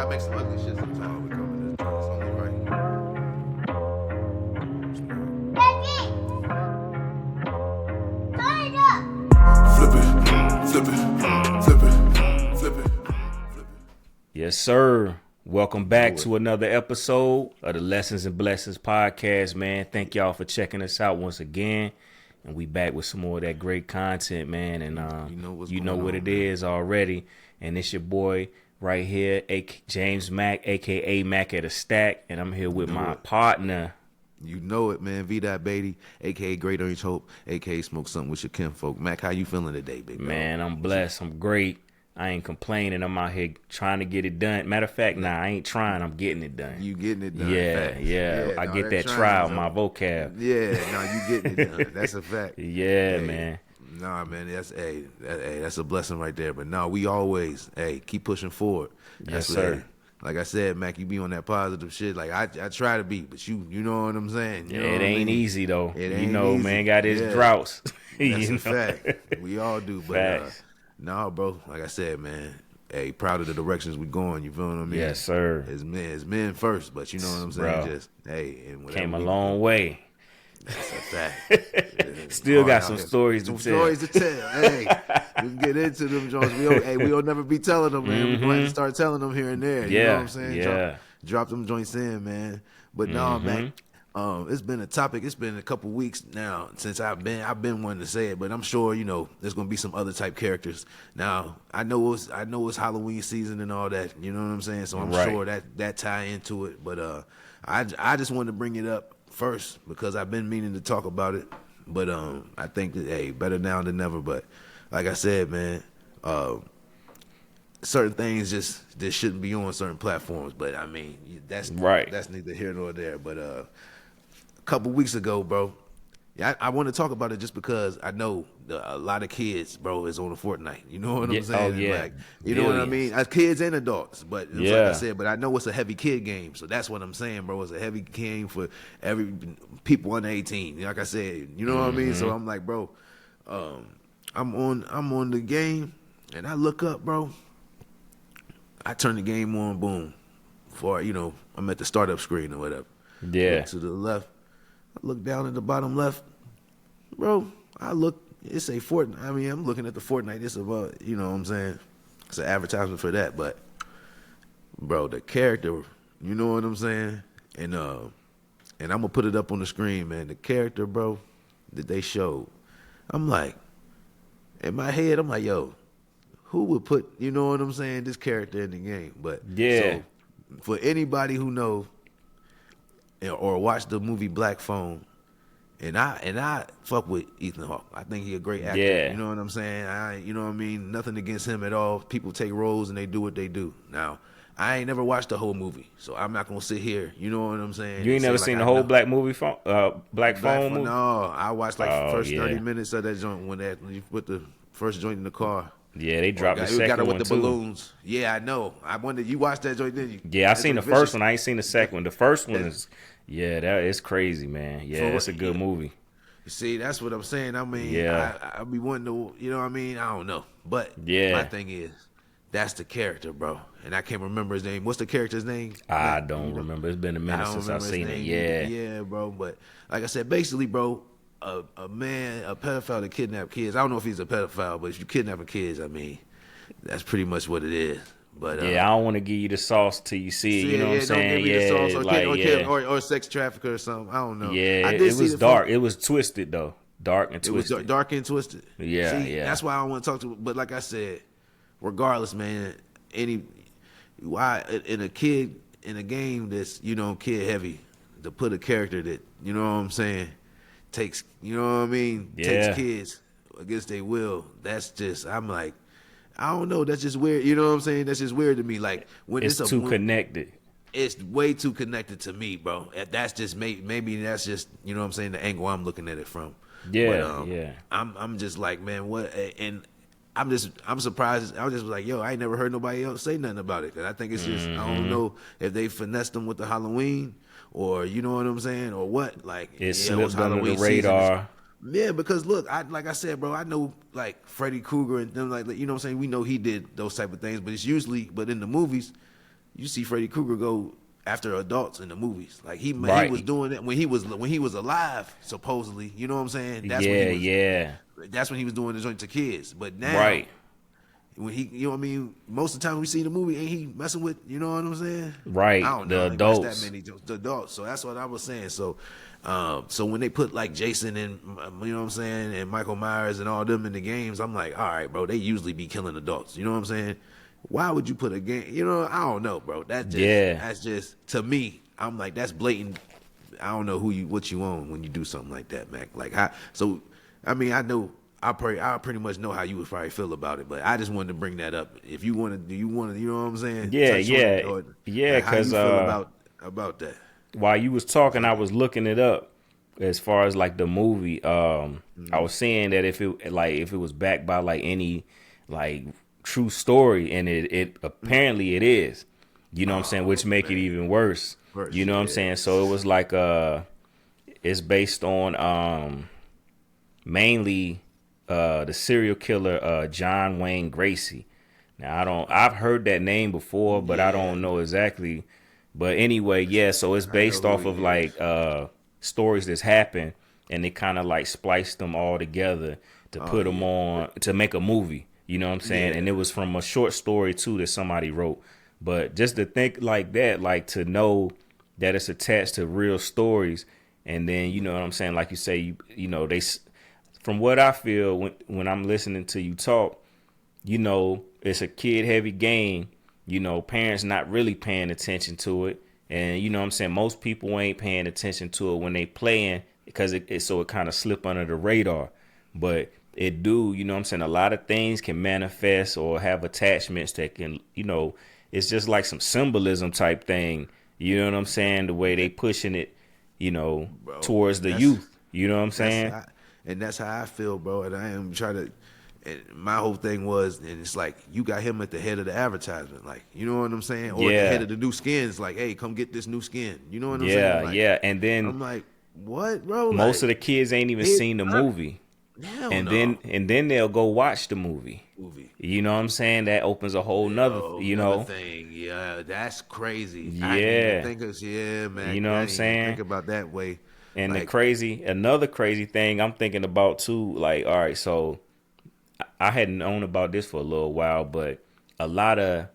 I make some ugly shit sometimes. We come in this joint. It's only right. Flip it, flip it, flip it, flip it, flip it. Yes, sir. Welcome back to another episode of the Lessons and Blessings podcast, man. Thank y'all for checking us out once again. And we back with some more of that great content, man. And you know what it is already. And it's your boy right here, James Mack, a.k.a. Mac at a Stack. And I'm here with my partner. You know it, man. V. Beatty, a.k.a. Great Orange Hope, a.k.a. Smoke Something with your kinfolk. Mac, how you feeling today, big man? I'm blessed. I'm great. I ain't complaining. I'm out here trying to get it done. Matter of fact, I ain't trying. I'm getting it done. You getting it done. Yeah. I get that trial, my vocab. Yeah, you getting it done. That's a fact. Yeah, man. Nah, man, that's a blessing right there. But no, we always, keep pushing forward. Yes, sir. Like I said, Mac, you be on that positive shit. Like I try to be, but you know what I'm saying. You know it ain't easy though. It ain't easy. Man got his droughts. That's a fact. We all do, but no, bro. Like I said, man. Hey, proud of the directions we going. You feel what I mean? Yes, sir. It's men first, but you know what I'm saying. Bro. Just and came a long way. That's a fact. Still got some stories to tell. Stories to tell. Hey, we can get into them, Jones. We'll never be telling them, man. We're going to start telling them here and there. You know what I'm saying? Yeah. Drop them joints in, man. But no, man. It's been a topic. It's been a couple weeks now since I've been wanting to say it, but I'm sure there's gonna be some other type characters. Now I know it's Halloween season and all that. You know what I'm saying? So I'm sure that tie into it. But I just wanted to bring it up first because I've been meaning to talk about it. But I think that better now than never. But like I said, man, certain things just shouldn't be on certain platforms. But I mean that's neither here nor there. But a couple weeks ago, bro, I want to talk about it just because I know a lot of kids, bro, is on the Fortnite. You know what I'm saying? Oh, yeah. Like, you know what I mean? As kids and adults. But like I said, but I know it's a heavy kid game. So that's what I'm saying, bro. It's a heavy game for every people under 18. Like I said, you know what I mean? So I'm like, bro, I'm on the game and I look up, bro. I turn the game on, boom. For I'm at the startup screen or whatever. Yeah. Look to the left. I look down at the bottom left, bro. It's a Fortnite. I mean, I'm looking at the Fortnite. It's about, you know what I'm saying? It's an advertisement for that, but bro, the character, you know what I'm saying? And I'm gonna put it up on the screen, man. The character, bro, that they showed. I'm like, in my head, I'm like, yo, who would put, you know what I'm saying, this character in the game? But so for anybody who knows or watch the movie Black Phone, and I fuck with Ethan Hawke. I think he a great actor. Yeah. You know what I'm saying? You know what I mean? Nothing against him at all. People take roles and they do what they do. Now, I ain't never watched the whole movie, so I'm not gonna sit here. You know what I'm saying? You ain't never seen the whole Black Phone movie? No, I watched first 30 minutes of that joint when you put the first joint in the car. Yeah, they dropped the second got it with one the too. Balloons. Yeah, I know. I wondered, you watched that joint, didn't you? Yeah, I seen the first one. I ain't seen the second one. The first one is, that is crazy, man. Yeah, it's a good movie. You see, that's what I'm saying. I mean, I be wanting to, you know what I mean? I don't know. But my thing is, that's the character, bro. And I can't remember his name. What's the character's name? I don't remember. It's been a minute since I've seen it. Yeah, bro. But like I said, basically, bro, a pedophile that kidnapped kids. I don't know if he's a pedophile, but if you kidnapping kids, I mean, that's pretty much what it is. But I don't want to give you the sauce till you see it. You know what I'm saying? Yeah, or sex trafficker or something. I don't know. Yeah, it was dark. It was twisted though, dark and twisted. It was dark and twisted. Yeah, That's why I don't want to talk to. But like I said, regardless, man, why in a game that's kid heavy, to put a character that you know what I'm saying takes takes kids against their will. That's just I'm like. I don't know. That's just weird. You know what I'm saying? That's just weird to me. Like when it's too connected. It's way too connected to me, bro. That's just maybe that's just you know what I'm saying the angle I'm looking at it from. Yeah, I'm just like, man, what? And I'm surprised. I was just like, yo, I ain't never heard nobody else say nothing about it. Cause I think it's just I don't know if they finessed them with the Halloween or you know what I'm saying or what. Like it slipped under the radar. Yeah, because look, like I said, bro, I know like Freddy Krueger and them, like you know what I'm saying. We know he did those type of things, but it's usually, but in the movies, you see Freddy Krueger go after adults in the movies. Like he Right. was doing it when he was alive, supposedly. You know what I'm saying? That's when Yeah, he was. yeah. That's when he was doing the joint to kids. But now, Right. when he, you know what I mean? Most of the time we see the movie, ain't he messing with, you know what I'm saying? Right. I don't The know. I ain't watched adults. that many the adults. So that's what I was saying. So, so when they put like Jason and you know what I'm saying, and Michael Myers and all them in the games, I'm like, all right, bro. They usually be killing adults. You know what I'm saying? Why would you put a game? You know, I don't know, bro. That's just to me. I'm like, that's blatant. I don't know what you own when you do something like that, Mac. Like how? So, I mean, I know. I pretty much know how you would probably feel about it, but I just wanted to bring that up. If you want to, do you want to, you know what I'm saying? Yeah, Touch on yeah. it, or, Yeah, like, how you 'cause, feel about that? while you was talking, I was looking it up as far as like the movie. I was saying that if it was backed by like any like true story, and it apparently it is. You know what I'm saying? Which make it even worse. Worse, You know what I'm yeah. saying? So it was like it's based on mainly the serial killer John Wayne Gracie. Now I've heard that name before, but I Yeah. don't know exactly. But anyway, yeah, so it's I know based who off he of is. like stories that's happened, and they kind of like spliced them all together to put them yeah. on to make a movie. You know what I'm saying? Yeah. And it was from a short story too that somebody wrote. But just to think like that, like to know that it's attached to real stories, and then you know what I'm saying, like you say, you know from what I feel when I'm listening to you talk, you know, it's a kid heavy game. You know, parents not really paying attention to it. And you know what I'm saying? Most people ain't paying attention to it when they playing because it kind of slip under the radar. But it do, you know what I'm saying? A lot of things can manifest or have attachments that can, you know, it's just like some symbolism type thing. You know what I'm saying? The way they pushing it, you know, Bro, towards the youth. You know what I'm that's saying? and that's how I feel, bro. And I am trying to. And my whole thing was, and it's like you got him at the head of the advertisement, like you know what I'm saying, or at the head Yeah. of the new skins. Like, hey, come get this new skin. You know what I'm saying? Yeah, Like, yeah. And then I'm like, what, bro? most of Like, the kids ain't even it, seen the movie. hell And no. then they'll go watch the movie. Movie. You know what I'm saying? That opens a whole nother, Oh, you another know. thing. Yeah, that's crazy. I didn't even Yeah. think of. Yeah, man. You know I what I'm didn't even saying? think about that way. And Like, another crazy thing I'm thinking about too, like, all right, so I hadn't known about this for a little while, but a lot of,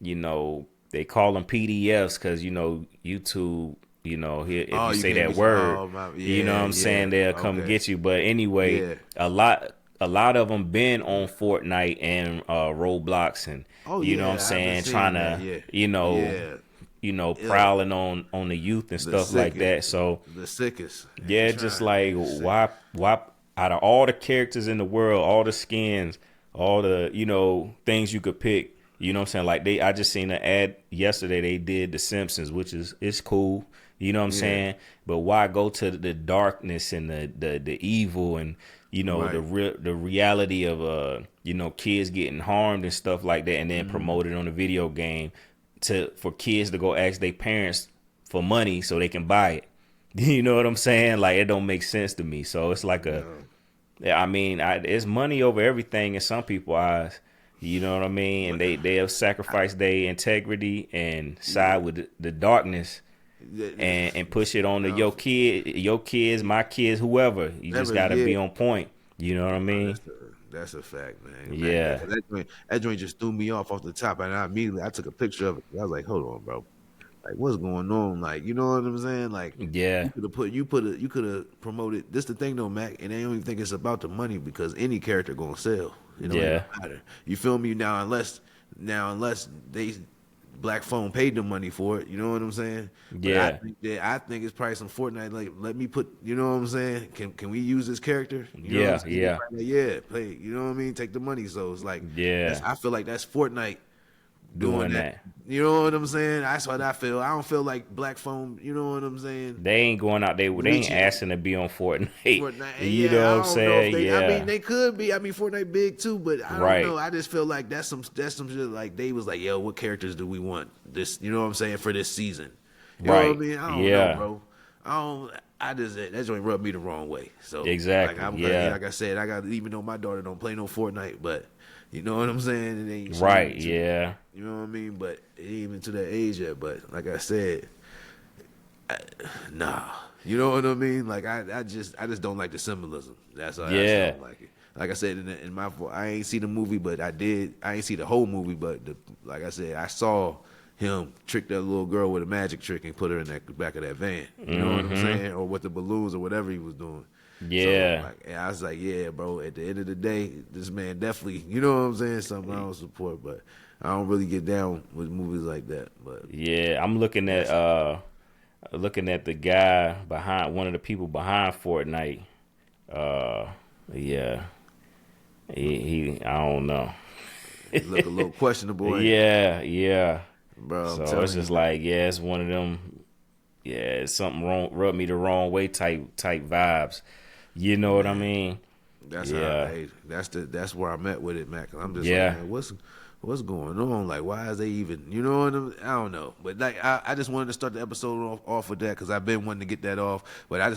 you know, they call them PDFs because, you know, YouTube, you know, if oh, you you say can't that be. word, Oh, my. you know what Yeah, I'm saying, yeah. they'll come Okay. get you. But anyway, Yeah. a lot of them been on Fortnite and Roblox, and Oh, you know what I'm yeah. I've been saying, trying seeing that. to, Yeah. you know, Yeah. Yeah. prowling on the youth and The stuff like sickest. that. So The sickest. yeah, And just trying, like man. Sick. why out of all the characters in the world, all the skins, all the, you know, things you could pick, you know what I'm saying? Like I just seen an ad yesterday, they did The Simpsons, which is it's cool. You know what I'm Yeah. saying? But why go to the darkness and the evil and you know Right. the reality of you know, kids getting harmed and stuff like that, and then promote it on the video game for kids to go ask their parents for money so they can buy it. You know what I'm saying? Like it don't make sense to me. So it's like No. I mean, it's money over everything in some people's eyes. You know what I mean? And But they have sacrificed their integrity and side with the darkness and push it on to no, your kids, my kids, whoever. You just never. got to Yeah. be on point. You know what I No, mean? that's a fact, man. Yeah, That joint just threw me off the top, and I took a picture of it. I was like, hold on, bro. Like, what's going on? Like, you know what I'm saying? Like, yeah, you could have promoted. This the thing though, Mac, and they don't even think it's about the money because any character gonna sell. It don't even yeah, matter. You feel me? Unless they Black Phone paid them money for it. You know what I'm saying? But yeah, I think it's probably some Fortnite. Like, let me put. You know what I'm saying? Can we use this character? You know what I'm yeah, saying? They yeah, probably like, yeah, play. You know what I mean? Take the money. So it's like, yeah. I feel like that's Fortnite doing Doing that. that. You know what I'm saying? That's what I feel. I don't feel like Black Phone. You know what I'm saying? They ain't going out. They ain't Reaching asking to be on Fortnite. Fortnite. You know Yeah, what I'm I don't know if saying? they. I mean, Yeah, they could be. I mean, Fortnite big too, but I don't right. know. I just feel like that's some shit. Like they was like, yo, what characters do we want? This, you know what I'm saying, for this season? You know what I Right. mean? I don't know, Yeah. bro. I don't. I just that joint rubbed me the wrong way. So Exactly, like I'm yeah. like I said, I got even though my daughter don't play no Fortnite, but you know what I'm saying. It ain't she Right, ain't too- yeah. You know what I mean? But it ain't even to that age yet. But like I said, nah. You know what I mean? Like I just don't like the symbolism. That's why I just Yeah. don't like it. Like I said in my I ain't see the movie, but I ain't see the whole movie, but like I said, I saw him trick that little girl with a magic trick and put her in that back of that van. You know what I'm saying? Or with the balloons or whatever he was doing. Yeah. So, like, and I was like, yeah, bro. At the end of the day, this man definitely, you know what I'm saying? Something I don't support, but I don't really get down with movies like that. But Yeah, I'm looking at the guy behind one of the people behind Fortnite. Yeah. He I don't know. it look a little questionable. Ain't it? Yeah. Bro. I'm So telling it's just you, like, yeah, it's one of them. Yeah, it's something wrong, rub me the wrong way type vibes. You know what I mean? that's Yeah. how. Hey, that's where I'm at with it, Mac. 'Cause I'm just Yeah. like, man, what's going on? Like, why is they even? You know what I mean? I don't know. But like, I just wanted to start the episode off with that because I've been wanting to get that off. But I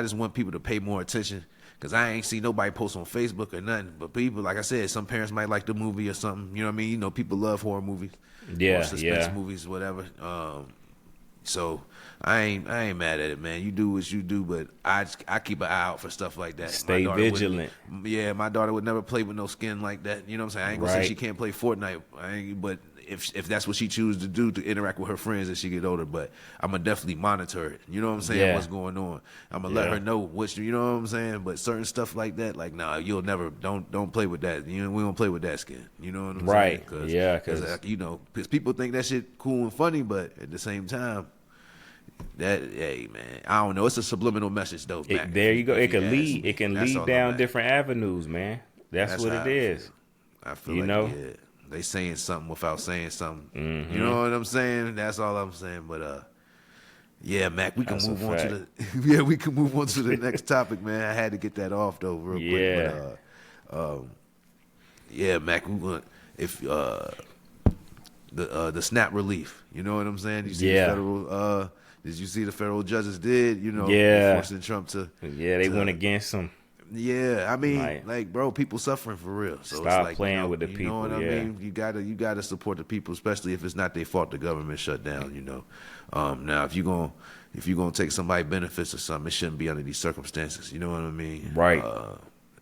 just want people to pay more attention. Cause I ain't see nobody post on Facebook or nothing, but people, like I said, some parents might like the movie or something. You know what I mean? You know, people love horror movies, Yeah, or suspense yeah. movies, whatever. So I ain't mad at it, man. You do what you do, but I keep an eye out for stuff like that. Stay vigilant. Yeah, my daughter would never play with no skin like that. You know what I'm saying? I ain't gonna say Right. she can't play Fortnite, but if that's what she chooses to do to interact with her friends as she get older, but I'm gonna definitely monitor it. You know what I'm saying? Yeah. What's going on? I'm gonna let Yeah. her know which. You know what I'm saying? But certain stuff like that, like nah, you'll never don't play with that. You know, we don't play with that skin. You know what I'm Right. saying? Yeah, because 'cause- you know, because people think that shit cool and funny, but at the same time. That hey man, I don't know. It's a subliminal message though. Mac, There you go. if It can ask lead. me. It can That's all lead I'm down at. different avenues, man. That's what how it is. I feel You like know? yeah, they saying something without saying something. Mm-hmm. You know what I'm saying? That's all I'm saying. But yeah, Mac, we can That's a move on to fact. the yeah, we can move on to the next topic, man. I had to get that off though, real Yeah. quick. But yeah, Mac, we want if the SNAP relief. You know what I'm saying? You see Yeah. the federal. Did you see the federal judges did? You know, Yeah. forcing Trump to. Yeah, they to- went against them. Yeah, I mean, Like, bro, people suffering for real. So stop it's like, playing you know, with the You know what people, I yeah. mean? You gotta support the people, especially if it's not their fault the government shut down. You know, now if you're gonna take somebody benefits or something, it shouldn't be under these circumstances. You know what I mean? Right.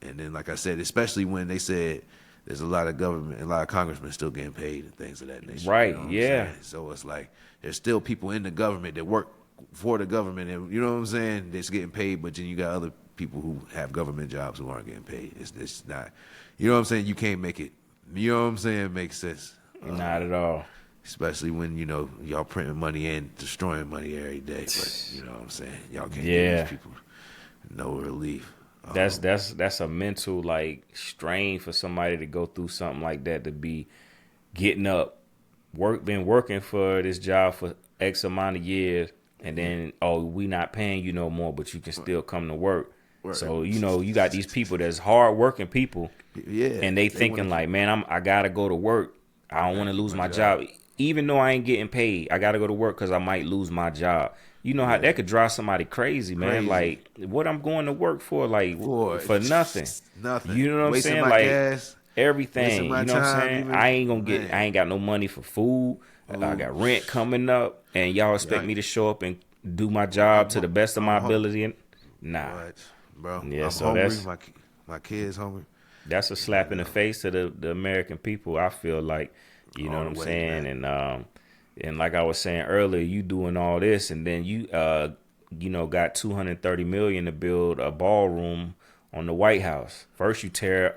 And then, like I said, especially when they said there's a lot of government, a lot of congressmen still getting paid and things of that nature. Right, You know what I'm yeah. saying? So it's like there's still people in the government that work for the government, and you know what I'm saying? That's getting paid, but then you got other people who have government jobs who aren't getting paid. It's not, you know what I'm saying? You can't make it. You know what I'm saying? Make sense. Not at all. Especially when you know y'all printing money and destroying money every day. But you know what I'm saying? Y'all can't Yeah. give these people no relief. That's a mental like strain for somebody to go through something like that, to be getting up, been working for this job for X amount of years, and then we not paying you no more, but you can still come to work. Right. So you know you got these people that's hard working people, Yeah, and they thinking wanna- like, man, I gotta go to work. I don't want to lose my job, even though I ain't getting paid. I gotta go to work because I might lose my job. You know how that could drive somebody crazy, man. Crazy. Like, what I'm going to work for, like for nothing. Nothing. You know what I'm Wasting saying? my like gas. everything. wasting You my know what I'm time, saying? even- I ain't gonna get. Man. I ain't got no money for food. I got rent coming up, and y'all expect Yeah. me to show up and do my job to the best of my ability. And nah, What, bro? Yeah, I'm so hungry. that's- My kids hungry. that's a slap in the face to the American people. I feel like, you know All what I'm the way, saying, man. and like I was saying earlier, you doing all this, and then you got $230 million to build a ballroom on the White House. First, you tear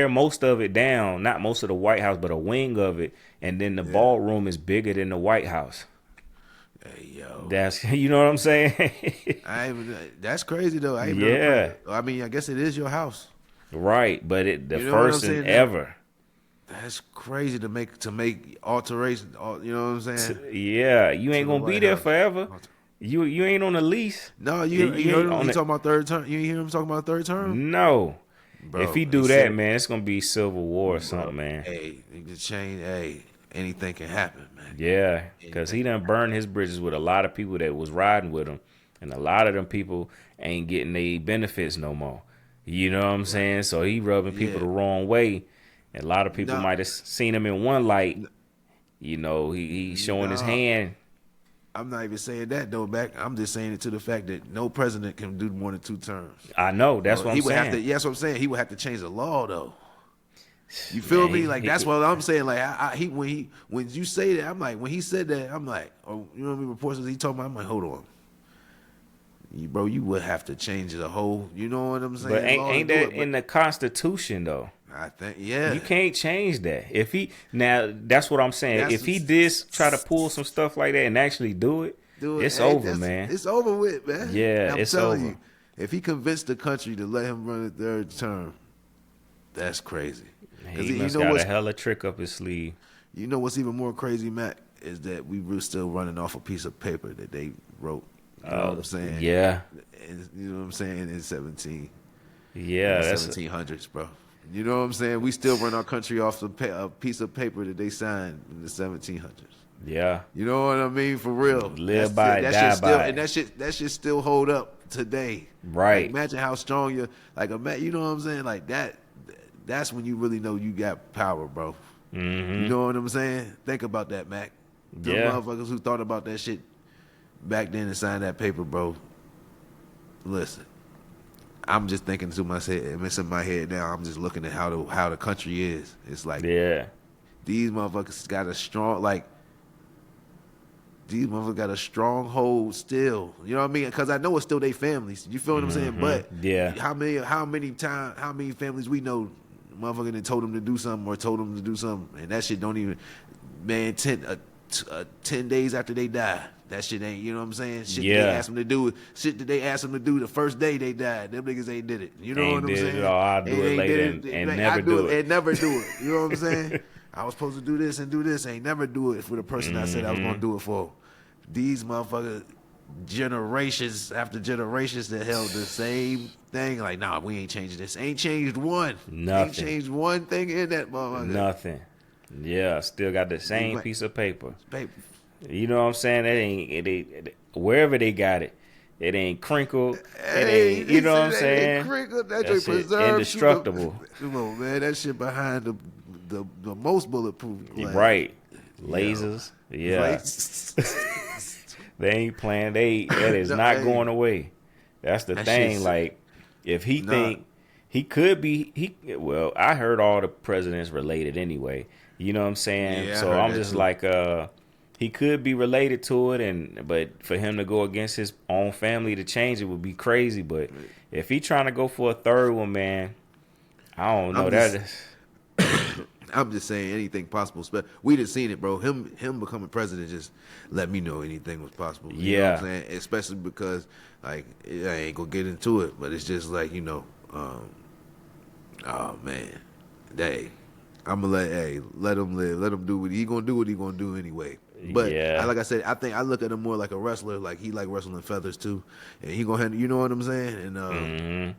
most of it down, not most of the White House, but a wing of it, and then the ballroom is bigger than the White House. Hey yo, That's you know what I'm saying? that's crazy though. I ain't Yeah. never played. I mean, I guess it is your house. Right, but the You know what I'm first saying? and ever. That's crazy to make alterations. You know what I'm saying? Yeah, you ain't To the gonna be White there House. forever. You ain't on a lease. No, you You heard ain't him. on He it. talking about third term. You ain't hear him talking about third term, No. bro. If he do he that, said- man, it's gonna be civil war or something, man. Hey, the change. Hey, anything can happen, man. Yeah, because he done burned his bridges with a lot of people that was riding with him, and a lot of them people ain't getting their benefits no more. You know what I'm saying? So he rubbing people the wrong way. And a lot of people might have seen him in one light. You know, he showing his hand. I'm not even saying that though, back. I'm just saying it to the fact that no president can do more than 2 terms. I know. That's what I'm saying. That's what I'm saying. He would have to change the law though. You feel me? Like that's what I'm saying. Like when you say that, I'm like, when he said that, I'm like, oh, you know what I mean? Reports he told me, I'm like, hold on, bro, you would have to change the whole. You know what I'm saying? But ain't that in the Constitution though? I think you can't change that. If he that's what I'm saying. If he did try to pull some stuff like that and actually do it, it's over, man. It's over with, man. Yeah, I'm it's telling over. You, if he convinced the country to let him run a 3rd term, that's crazy. He must got a hella trick up his sleeve. You know what's even more crazy, Mac, is that we were still running off a piece of paper that they wrote. You know what I'm saying? Yeah. You know what I'm saying? In 1700s, bro. You know what I'm saying? We still run our country off a piece of paper that they signed in the 1700s. Yeah. You know what I mean? For real. Live by it, die by it. And that shit still hold up today. Right. Like, imagine how strong you you know what I'm saying? Like that's when you really know you got power, bro. Mm-hmm. You know what I'm saying? Think about that, Mac. The motherfuckers who thought about that shit back then and signed that paper, bro. Listen. I'm just thinking to myself, it's in my head now. I'm just looking at how the country is. It's like, these motherfuckers got a stronghold still. You know what I mean? Because I know it's still their families. You feel what I'm saying? But how many families we know, motherfucker that told them to do something or told them to do something, and that shit don't even, man, 10 days after they die. That shit ain't, you know what I'm saying? Shit they asked them to do, shit that they asked them to do the first day they died. Them niggas ain't did it. You know what I'm saying? I'll do it later and never do it. And never do it. You know what I'm saying? I was supposed to do this and do this. Ain't never do it for the person I said I was going to do it for. These motherfuckers, generations after generations that held the same thing. Like, nah, we ain't changing this. Ain't changed one. Nothing. Ain't changed one thing in that motherfucker. Nothing. Yeah, still got the same piece of paper. You know what I'm saying? It ain't wherever they got it. It ain't crinkled. It ain't, you know what I'm saying? Crinkled. That shit preserved. Indestructible. Come on, man. That shit behind the most bulletproof glass. Right. Lasers. Yeah. They ain't playing. That is not going away. That's the thing. Like, if he think he could be, well, I heard all the presidents related anyway. You know what I'm saying? Yeah, so I'm just like, he could be related to it, but for him to go against his own family to change it would be crazy. But if he trying to go for a 3rd one, man, I don't know. I'm just saying anything possible. We done seen it, bro. Him becoming president just let me know anything was possible. You know what I'm saying? Especially because, like, I ain't gonna get into it, but it's just like, you know, oh man, I'm gonna let him live, let him do what he gonna do anyway. But like I said, I look at him more like a wrestler. Like, he like wrestling feathers too, and he gonna handle. You know what I'm saying? And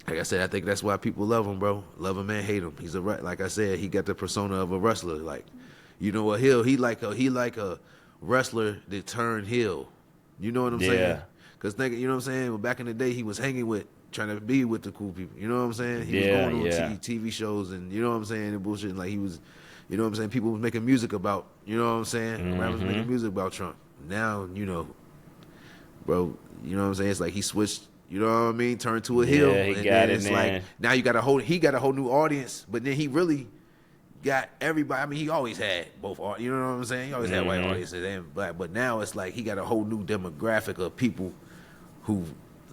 like I said, I think that's why people love him, bro. Love him and hate him. He's like I said, he got the persona of a wrestler. Like, you know what? He like a wrestler that turned heel. You know what I'm saying? Because you know what I'm saying? Well, back in the day, he was hanging with, trying to be with the cool people. You know what I'm saying? He was going on TV shows and, you know what I'm saying, and bullshit. And like, he was, you know what I'm saying? People was making music about, you know what I'm saying? Rappers making music about Trump. Now, you know, bro, you know what I'm saying? It's like he switched. You know what I mean? Turned to a heel. He and got it, it's man. like, now he got a whole new audience, but then he really got everybody. I mean, he always had both, you know what I'm saying? He always had white audiences and black, but now it's like he got a whole new demographic of people who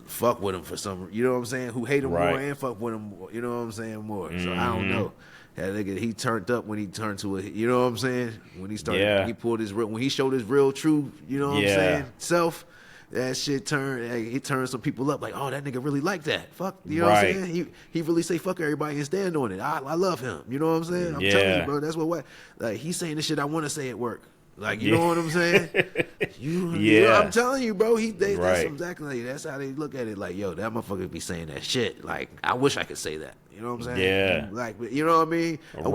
fuck with him for some, you know what I'm saying? Who hate him more and fuck with him, you know what I'm saying, more. So I don't know. That nigga, he turned up when he turned to a, you know what I'm saying? When he started, he pulled his real, when he showed his real true, you know what I'm saying, self. That shit turned some people up like, oh, that nigga really like that. Fuck, you know what I'm saying? He really say fuck everybody and stand on it. I love him. You know what I'm saying? I'm telling you, bro. That's what like, he's saying the shit I want to say at work. Like, you know what I'm saying? Yeah. I'm telling you, bro. That's Right. exactly that's how they look at it. Like, yo, that motherfucker be saying that shit. Like, I wish I could say that. You know what I'm saying? Yeah. Like, you know what I mean? I Right.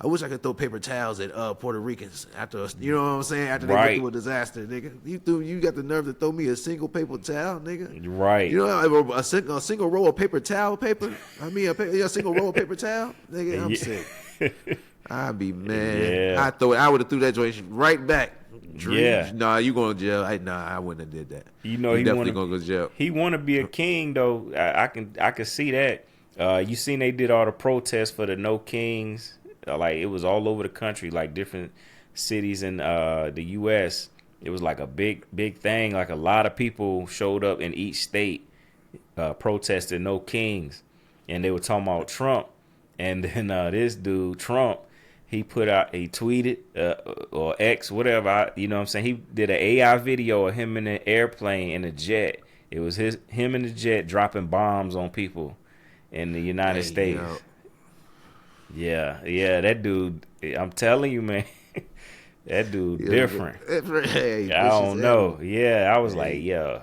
wish I could throw paper towels at Puerto Ricans after you know what I'm saying? After they Right. went through a disaster, nigga. You got the nerve to throw me a single paper towel, nigga? Right. You know a single roll of paper towel paper? I mean a single roll of paper towel? Nigga, I'm Yeah. sick. I'd be mad. Yeah. I would have threw that joint right back. Yeah. Nah, you going to jail? I wouldn't have did that. You know, you he definitely wanna, gonna go to jail. He want to be a king, though. I can see that. You seen they did all the protests for the No Kings. Like, it was all over the country, like different cities in the U.S. It was like a big thing. Like, a lot of people showed up in each state protesting No Kings, and they were talking about Trump. And then this dude Trump, he tweeted or X, whatever, you know what I'm saying? He did an AI video of him in an airplane in a jet. It was him in the jet dropping bombs on people in the United States. Yo. Yeah, that dude, I'm telling you, man, that dude different. Hey, I don't know. Yeah, I was like, yeah.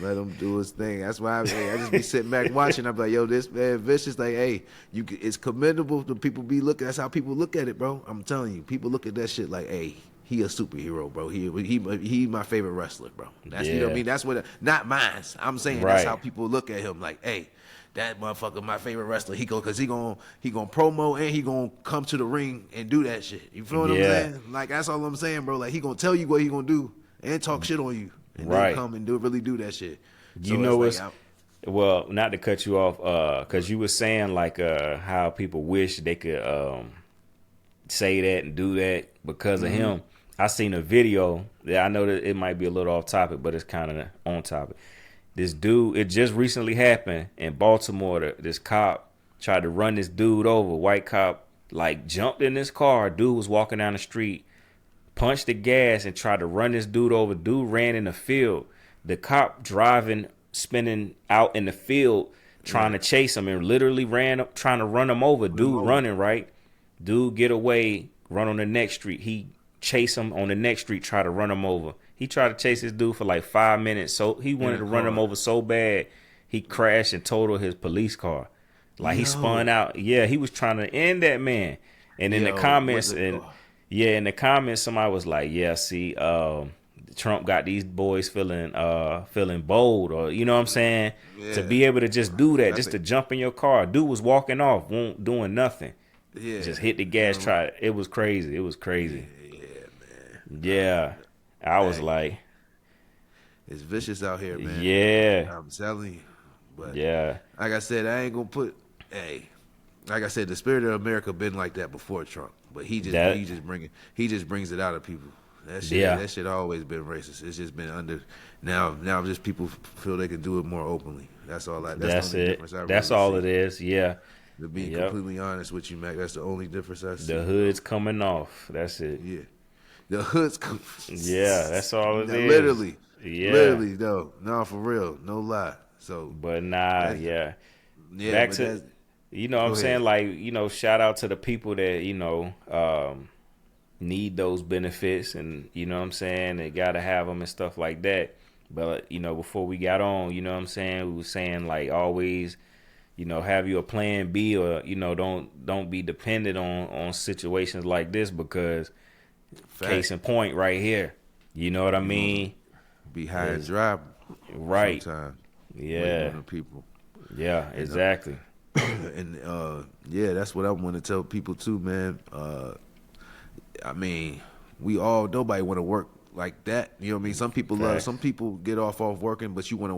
Let him do his thing. That's why I just be sitting back watching. I'm like, yo, this man Vicious. Like, hey, it's commendable to people be looking. That's how people look at it, bro. I'm telling you, people look at that shit like, hey, he a superhero, bro. He my favorite wrestler, bro. That's you know what I mean. That's what not mine. I'm saying that's how people look at him. Like, hey, that motherfucker, my favorite wrestler. He gonna promo and he gonna come to the ring and do that shit. You feel what I'm saying? Like, that's all I'm saying, bro. Like, he gonna tell you what he gonna do and talk shit on you. And then come and really do that shit. You know what's well, not to cut you off, because you were saying like how people wish they could say that and do that because of him. I seen a video that I know that it might be a little off topic, but it's kind of on topic. This dude, it just recently happened in Baltimore. This cop tried to run this dude over. White cop like jumped in this car. Dude was walking down the street, punched the gas and tried to run this dude over. Dude ran in the field. The cop driving, spinning out in the field, trying to chase him and literally trying to run him over. Dude running, right? Dude get away, run on the next street. He chase him on the next street, try to run him over. He tried to chase this dude for like 5 minutes. So he wanted to run him over so bad, he crashed and totaled his police car. Like, he spun out. Yeah, he was trying to end that man. And in the comments, in the comments, somebody was like, yeah, see, Trump got these boys feeling bold, or, you know what I'm saying? Yeah. To be able to just do that, just to jump in your car. Dude was walking off, doing nothing. Yeah. Just hit the gas, it was crazy. It was crazy. Yeah, man. Yeah. I was like, it's vicious out here, man. Yeah. I'm telling you. But yeah. Like I said, I ain't gonna like I said, the spirit of America been like that before Trump. But he just brings it out of people. That shit always been racist. It's just been under now just people feel they can do it more openly. That's all that's it. That's all it is. Yeah. To be completely honest with you, Mac, that's the only difference I see. The hood's coming off. That's it. Yeah. The hood's coming. Yeah, that's all it is. Literally. Yeah. Literally, though. No, for real. No lie. So but yeah. Back to you know what I'm saying? Like, you know, shout out to the people that, you know, need those benefits, and, you know what I'm saying, they got to have them and stuff like that. But, you know, before we got on, you know what I'm saying, we were saying, like, always, you know, have you a plan B, or, you know, don't be dependent on situations like this, because case in point right here, you know what I mean? Be high and dry. Right. Sometimes. Yeah. On the people. Yeah, exactly. And that's what I want to tell people too, man. I mean, nobody want to work like that. You know what I mean? Some people get off working, but you want to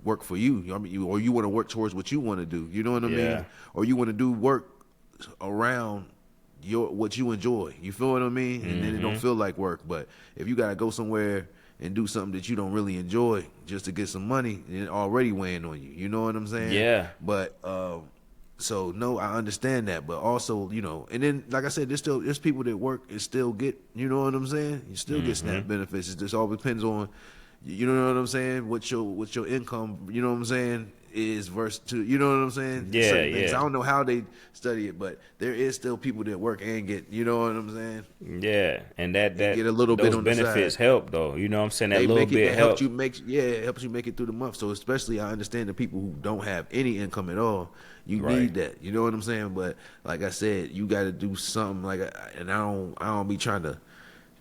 work for you. You know what I mean? Or you want to work towards what you want to do. You know what I mean? Or you want to do work around what you enjoy. You feel what I mean? And then it don't feel like work. But if you gotta go somewhere and do something that you don't really enjoy just to get some money, it already weighing on you. You know what I'm saying? Yeah. But so no, I understand that, but also, you know, and then like I said, there's people that work and still get, you know what I'm saying? You still get SNAP benefits. It just all depends on, you know what I'm saying, what your income, you know what I'm saying, is versus to, you know what I'm saying? Yeah, Certain things. yeah. I don't know how they study it, but there is still people that work and get, you know what I'm saying? Yeah, and And get a little bit those on the benefits side. help though. You know what I'm saying? That They little make it bit that helps helps. you make it helps you make it through the month. So especially I understand the people who don't have any income at all. You Right. need that. You know what I'm saying? But like I said, you got to do something like, and I don't be trying to,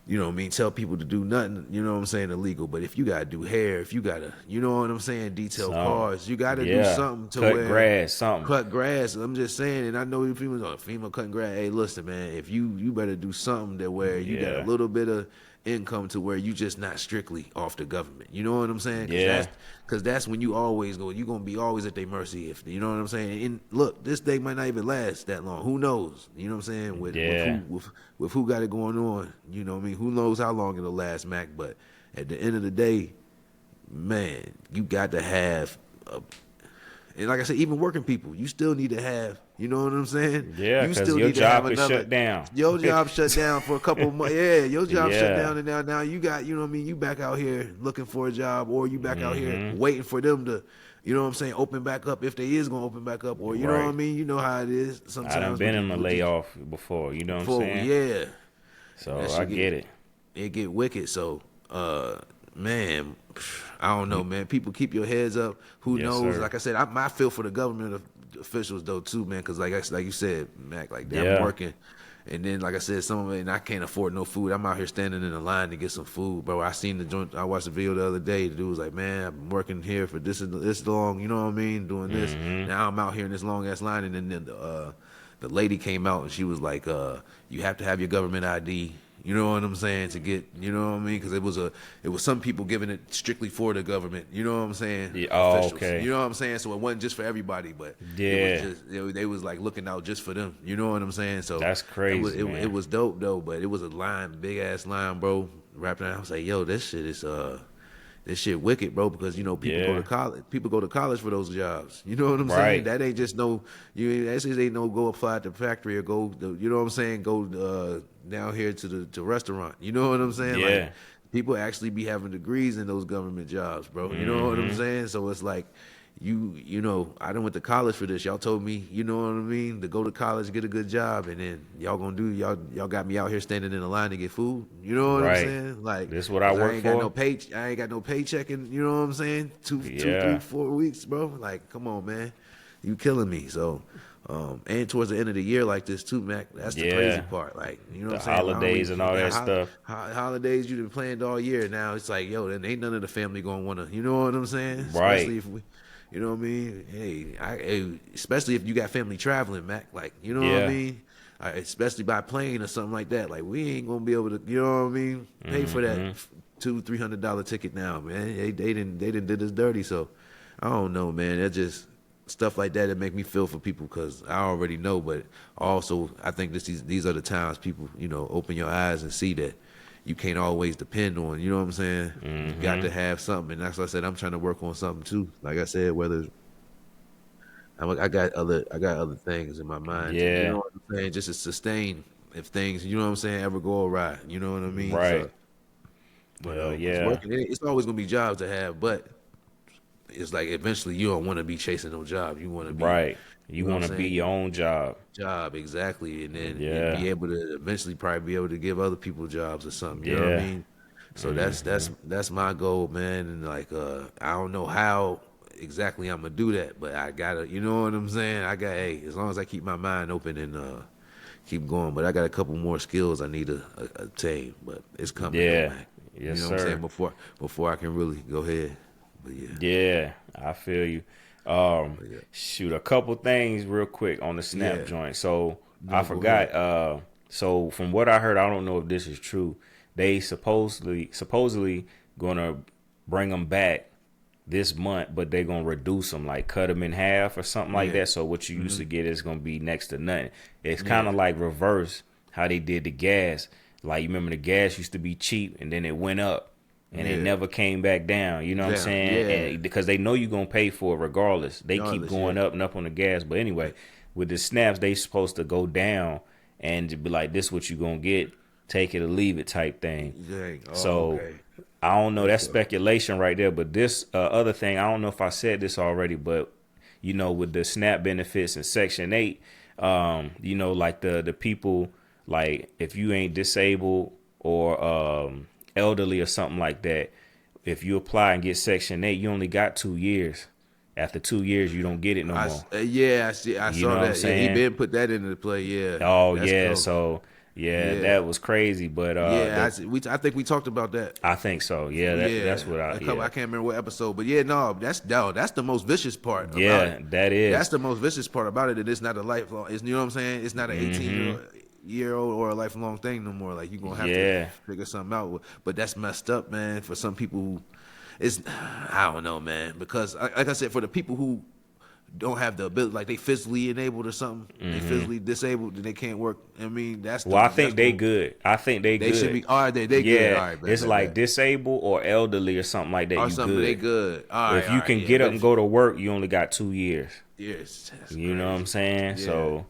you know what I mean, tell people to do nothing, you know what I'm saying, illegal. But if you gotta do hair, if you gotta, you know what I'm saying, detail Some. cars, you gotta do Yeah. something to Cut where grass, something. cut grass. I'm just saying, and I know you females are female cutting grass. Hey, listen, man, if you better do something that where you got a Yeah. little bit of income to where you just not strictly off the government. You know what I'm saying? Yeah. Because that's when you always go. You're gonna be always at their mercy. If you know what I'm saying. And look, this day might not even last that long. Who knows? You know what I'm saying? Yeah. With who got it going on. You know what I mean? Who knows how long it'll last, Mac? But at the end of the day, man, you got to have a, and like I said, even working people, you still need to have, you know what I'm saying? Yeah, you 'cause still your need to have job is another, shut down. Your job shut down for a couple of months. Yeah, your job shut Yeah. down, and now you got, you know what I mean? You back out here looking for a job, or you back out here Mm-hmm. waiting for them to, you know what I'm saying, open back up if they is gonna open back up, or you know what I Right. mean? You know how it is sometimes. I done been in a with these- layoff before. You know what I'm before, saying? yeah. So That I shit get it. It get wicked. So, man, I don't know, man. People keep your heads up. Who Yes, knows? sir. Like I said, I feel for the government officials though too, man. Because like you said, Mac, like Yeah. I'm working, and then like I said, some of it, and I can't afford no food. I'm out here standing in the line to get some food, bro. I seen the joint. I watched the video the other day. The dude was like, "Man, I've been working here for this long. You know what I mean? Doing this. Mm-hmm. Now I'm out here in this long ass line." And then the lady came out and she was like, "You have to have your government ID." You know what I'm saying? To get, you know what I mean? Because it was some people giving it strictly for the government. You know what I'm saying? Yeah, oh, Officials. okay. You know what I'm saying? So it wasn't just for everybody, but Yeah. it was just, they was like looking out just for them. You know what I'm saying? So That's crazy, man. It was dope though, but it was a line, big ass line, bro. Wrapped around. I was like, yo, this shit wicked, bro, because you know people go Yeah. to college. People go to college for those jobs. You know what I'm Right. saying? That ain't just no. That just ain't no go apply at the factory or go. You know what I'm saying? Go down here to the restaurant. You know what I'm saying? Yeah. Like, people actually be having degrees in those government jobs, bro. You know what I'm Mm-hmm. saying? So it's like. You know, I done went to college for this. Y'all told me, you know what I mean, to go to college, get a good job, and then y'all got me out here standing in the line to get food. You know what Right. I'm saying? Like This what I 'cause work ain't for. got no I ain't got no paycheck in, you know what I'm saying? Two, Yeah. 3, 4 weeks, bro. Like, come on, man, you killing me. So, and towards the end of the year like this too, Mac. That's the Yeah. crazy part. Like, you know The what I'm saying? holidays and all that stuff. Holidays you been planned all year. Now it's like, yo, then ain't none of the family gonna wanna. You know what I'm saying? Right. Especially if we. You know what I mean? Hey, especially if you got family traveling, Mac. Like, you know what Yeah. I mean? Especially by plane or something like that. Like, we ain't gonna be able to, you know what I mean? Pay for that $200-300 ticket now, man. They didn't did us dirty. So I don't know, man. That just stuff like that make me feel for people because I already know. But also, I think these are the times people, you know, open your eyes and see that. You can't always depend on, you know what I'm saying? You got to have something, and that's what I said. I'm trying to work on something too. Like I said, whether I got other things in my mind. Yeah. You know what I'm saying? Just to sustain if things, you know what I'm saying, ever go awry. You know what I mean? Right. So, but Hell it's yeah. working. It's always gonna be jobs to have, but it's like eventually you don't want to be chasing no job. You want to be Right. You know what want I'm to be saying? your own job. job exactly, and then Yeah. be able to eventually probably be able to give other people jobs or something. You know what I Yeah. mean? So that's my goal, man. And like I don't know how exactly I'm gonna do that, but I gotta, you know what I'm saying? Hey, as long as I keep my mind open and keep going, but I got a couple more skills I need to attain, but it's coming. Yeah. though, man. Yes, you know what I'm sir. saying? Before I can really go ahead, but yeah. Yeah, I feel you. Yeah. Shoot, a couple things real quick on the snap Yeah. joint. So No, I go forgot. So from what I heard, I don't know if this is true. They supposedly gonna bring them back this month, but they're gonna reduce them, like cut them in half or something like Yeah. that. So what you used to get is gonna be next to nothing. It's kind of like reverse how they did the gas. Like you remember the gas used to be cheap and then it went up. And it Yeah. never came back down. You know what I'm Down, saying? yeah. And because they know you're gonna pay for it regardless. They keep Regardless, going yeah. up and up on the gas. But anyway, with the snaps, they supposed to go down and to be like, this what you gonna get, take it or leave it type thing. Dang. Oh, So okay. I don't know. That's speculation right there. But this other thing, I don't know if I said this already, but you know, with the SNAP benefits and Section 8, you know, like the people, like if you ain't disabled or elderly or something like that, if you apply and get Section 8, you only got 2 years. After 2 years, you don't get it no more. Yeah, I see. I You saw know what I'm that. Yeah, he saying? been put that into play. Yeah, Oh that's yeah, cool. so yeah, Yeah, that was crazy. But yeah. I think we talked about that. I think so. Yeah, Yeah, that's what I. I Yeah, can't remember what episode, but yeah, no, that's the most vicious part about yeah, it. that That's is. the most vicious part about it. That it's not a lifelong. It's, you know what I'm saying? It's not an 18-year old or a lifelong thing no more. Like you're gonna have to Yeah, figure something out. But that's messed up, man. For some people who, it's I don't know, man. Because like I said, for the people who don't have the ability, like they physically enabled or something, they physically disabled, and they can't work. I mean, well, I think that's they the good. I think they they should good. be. All right, they good. All Yeah, right, it's like bet. disabled or elderly or something like that. Or You something, they good. good. If you can Yeah. get up But and if go to work, you only got 2 years. yes, that's You know what I'm crazy. saying? Yeah. So,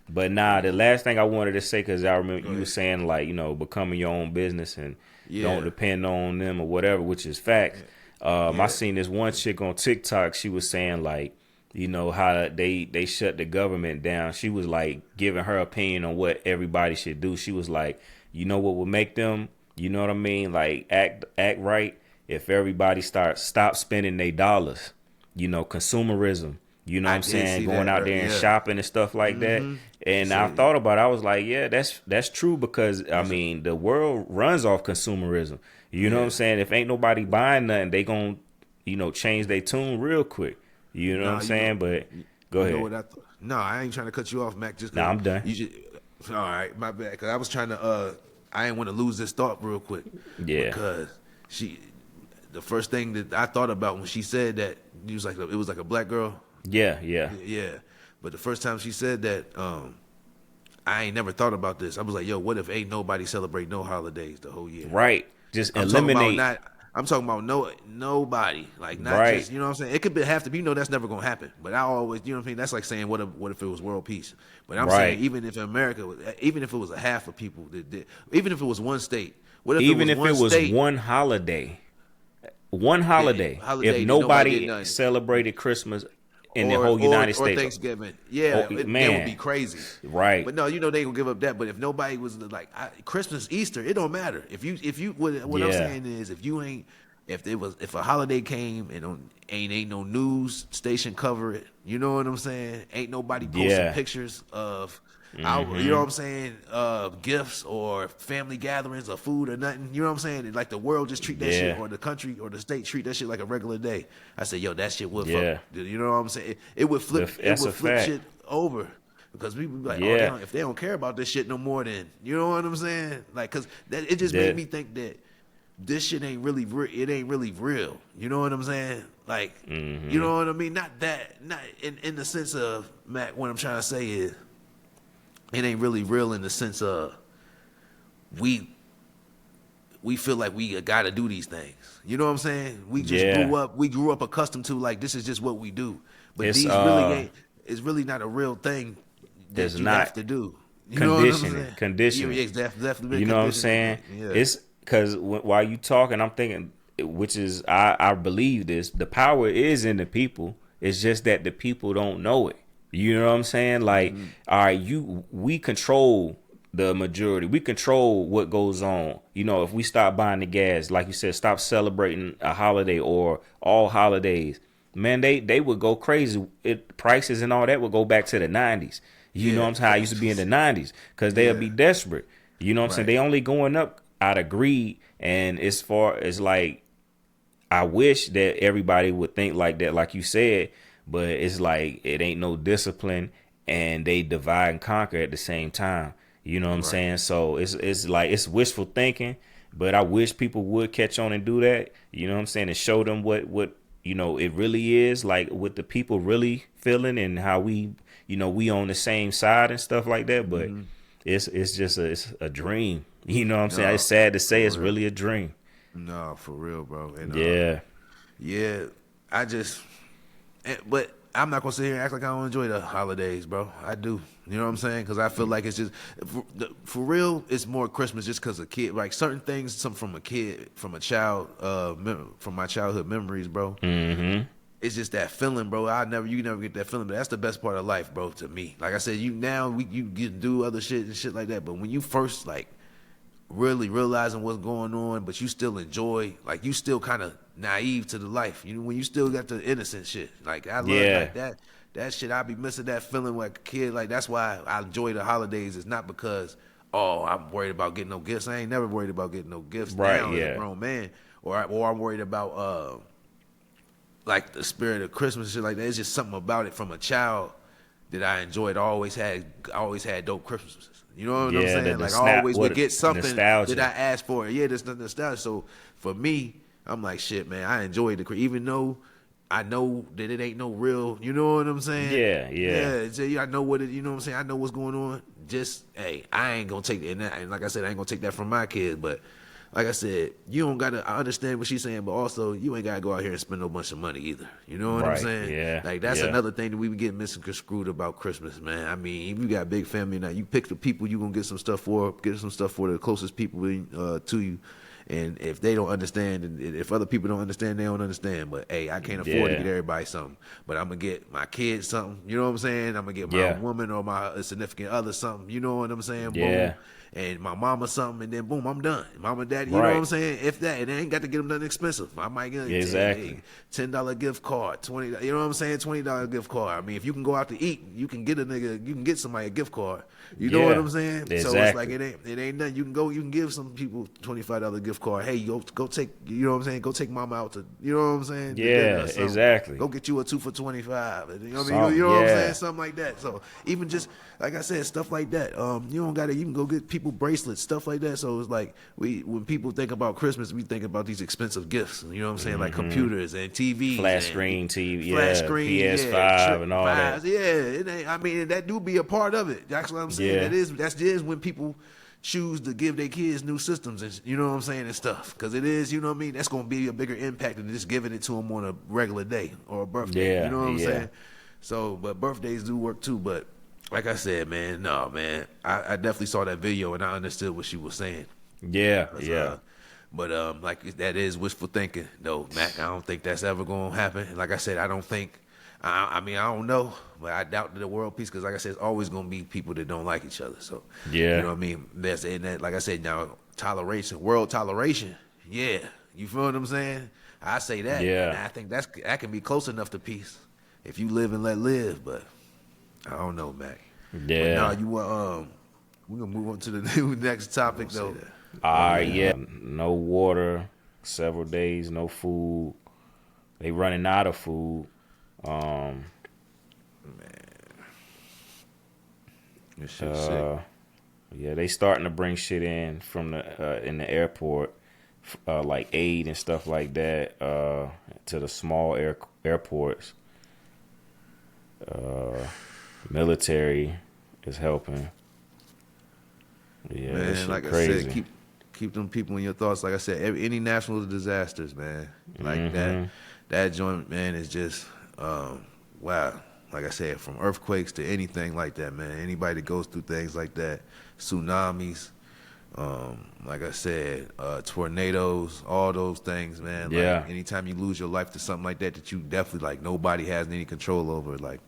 but nah, the last thing I wanted to say, because I remember Go you were ahead. saying, like, you know, becoming your own business and don't Yeah. depend on them or whatever, which is facts. I Yeah. seen this one chick on TikTok. She was saying, like, you know, how they shut the government down. She was like giving her opinion on what everybody should do. She was like, you know what would make them, you know what I mean, like act right, if everybody stop spending their dollars. You know, consumerism. You know what I I'm did saying? see Going that. out there and Yeah. shopping and stuff like that. And I Say, thought about it. I was like, yeah, that's true, because I mean the world runs off consumerism. You know what I'm yeah. saying? If ain't nobody buying nothing, they gonna, you know, change their tune real quick. You know what I'm Nah, saying? But go you know ahead. what I thought? No, I ain't trying to cut you off, Mac. Just Nah, cause I'm done. you just. All right, my bad. Cause I was trying to. I ain't want to lose this thought real quick. Yeah. Because the first thing that I thought about when she said that, it was like a black girl. Yeah, yeah. Yeah. But the first time she said that, I ain't never thought about this. I was like, yo, what if ain't nobody celebrate no holidays the whole year? Right. Just I'm talking about eliminate. I'm talking about nobody. Like not Right. just, you know what I'm saying? It could have to be, that's never gonna happen. But I always, you know what I mean? That's like saying what if it was world peace? But I'm Right. saying even if even if it was a half of people that did, even if it was one state, what if Even it if was it one was state? one holiday. One holiday. holiday If that nobody did nobody nothing. celebrated Christmas in the whole United or States. Thanksgiving. Yeah, Oh, that man. would be crazy. Right. But no, they gonna give up that. But if nobody was like Christmas, Easter, it don't matter. If you what I'm Yeah. saying is if a holiday came and ain't no news station cover it, you know what I'm saying? Ain't nobody posting Yeah. pictures of you know what I'm saying, gifts or family gatherings or food or nothing. You know what I'm saying? And like the world just treat that shit, Yeah. or the country or the state treat that shit like a regular day. I said, yo, that shit would Yeah. fuck. You know what I'm saying? It would flip. That's It a would flip fact. shit over. Because people be like, Yeah. if they don't care about this shit no more, then you know what I'm saying? Like, cause it just Yeah. made me think that this shit ain't really it ain't really real. You know what I'm saying? Like, Mm-hmm. you know what I mean? Not in the sense of Mac. What I'm trying to say is, it ain't really real in the sense of we feel like we got to do these things. You know what I'm saying? We just Yeah. grew up accustomed to like this is just what we do. But It's, these really ain't. It's really not a real thing that It's you not have to do. You know what I'm saying? Conditioning. Yeah, definitely. You know what I'm saying? Yeah. It's because while you talking, I'm thinking, which is I believe this. The power is in the people. It's just that the people don't know it. You know what I'm saying? Like, all right, we control the majority. We control what goes on. You know, if we stop buying the gas, like you said, stop celebrating a holiday or all holidays, man, they would go crazy. Prices and all that would go back to the 90s. You know what I'm saying? How it used to be in the 90s, because they'll be desperate. You know what I'm saying? Right. They only going up out of greed. And as far as like, I wish that everybody would think like that, like you said, but it's like it ain't no discipline, and they divide and conquer at the same time. You know what I'm saying? So it's like it's wishful thinking, but I wish people would catch on and do that. You know what I'm saying? And show them what you know it really is, like what the people really feeling and how we we on the same side and stuff like that. But it's just it's a dream. You know what I'm saying? No, It's sad to say for it's real. really a dream. No, for real, bro. And, Yeah. yeah. But I'm not gonna sit here and act like I don't enjoy the holidays, bro. I do. You know what I'm saying? Because I feel like it's just for real. It's more Christmas just because of kid. Like certain things, some from a kid, from a child, from my childhood memories, bro. Mm-hmm. it's just that feeling, bro. You never get that feeling, but that's the best part of life, bro. To me, like I said, you get do other shit and shit like that, but when you first like really realizing what's going on, but you still enjoy, like you still kind of naive to the life. You know, when you still got the innocent shit. Like I love like that. That shit, I be missing that feeling like a kid. Like that's why I enjoy the holidays. It's not because I'm worried about getting no gifts. I ain't never worried about getting no gifts now as a grown man, or I'm worried about like the spirit of Christmas and shit like that. It's just something about it from a child that I enjoyed. I always had dope Christmases. You know what I'm saying? Like I always would get something that I asked for. Yeah, there's the nostalgia. So for me, I'm like, shit, man, I enjoyed the even though I know that it ain't no real, you know what I'm saying? Yeah. I know what it, you know what I'm saying? I know what's going on. Just, hey, I ain't gonna take that. And like I said, I ain't gonna take that from my kids. But like I said, you don't gotta. I understand what she's saying, but also you ain't gotta go out here and spend no bunch of money either. You know what I'm saying? Yeah. Like that's another thing that we get misconstrued about Christmas, man. I mean, if you got a big family now, you pick the people you gonna get some stuff for. Get some stuff for the closest people to you. And if they don't understand, and if other people don't understand, they don't understand. But hey, I can't afford to get everybody something. But I'm gonna get my kids something. You know what I'm saying? I'm gonna get my woman or my significant other something. You know what I'm saying? Boom. And my mama something, and then boom, I'm done. Mama, daddy, you know what I'm saying? If that, and I ain't got to get them nothing expensive. I might get $10 gift card, $20. You know what I'm saying? $20 gift card. I mean, if you can go out to eat, you can get somebody a gift card. You know what I'm saying? Exactly. So it's like it ain't nothing. You can give some people $25 gift card. Hey, go take, you know what I'm saying? Go take mama out to, you know what I'm saying? Yeah, exactly. Go get you a 2 for $25. You know what I mean? You know what I'm saying? Something like that. So even just like I said, stuff like that. You don't gotta. You can go get people bracelets, stuff like that. So it's like when people think about Christmas, we think about these expensive gifts. You know what I'm saying? Like computers and TVs, flat screen TV, PS5 and all that. Yeah, it ain't. I mean, that do be a part of it. That's what I'm saying. That's just when people choose to give their kids new systems and you know what I'm saying and stuff. Because it is, you know what I mean. That's gonna be a bigger impact than just giving it to them on a regular day or a birthday. You know what I'm saying? So, but birthdays do work too. But like I said, man, no, man, I definitely saw that video and I understood what she was saying. But like that is wishful thinking, though, Mac. I don't think that's ever gonna happen. Like I said, I don't think. I mean, I don't know, but I doubt the world peace because, like I said, it's always gonna be people that don't like each other. So you know what I mean. That's and that, like I said, now world toleration. Yeah, you feel what I'm saying? I say that. Yeah, and I think that can be close enough to peace if you live and let live. But I don't know, Mac. Yeah. But now we're gonna move on to the next topic though. All right, no water, several days, no food. They running out of food. Man, this shit's sick. Yeah, they starting to bring shit in from the in the airport, like aid and stuff like that, to the small airports. Military is helping. Yeah, man, like crazy. I said, keep them people in your thoughts. Like I said, any natural disasters, man, like that joint, man, is just wow. Like I said, from earthquakes to anything like that, man. Anybody that goes through things like that, tsunamis, like I said, tornadoes, all those things, man. Like anytime you lose your life to something like that you definitely like nobody has any control over, like.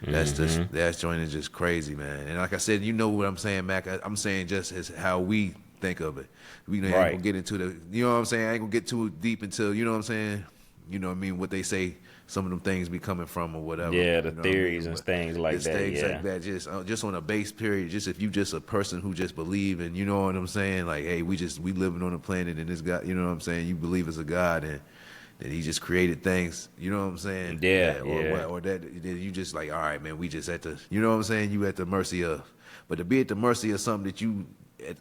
That's just that joint is just crazy, man. And like I said, you know what I'm saying, Mac. I'm saying just as how we think of it. We ain't gonna get into the, you know what I'm saying. I ain't gonna get too deep until you know what I'm saying. You know what I mean? What they say, some of them things be coming from or whatever. Yeah, the theories and things like that. Things like that, just on a base period. Just if you just a person who just believe and you know what I'm saying. Like, hey, we living on a planet and this guy, you know what I'm saying. You believe it's a God and. That he just created things, you know what I'm saying? Or that you just like, all right, man, we just at the, you know what I'm saying? You at the mercy of, but to be at the mercy of something that you,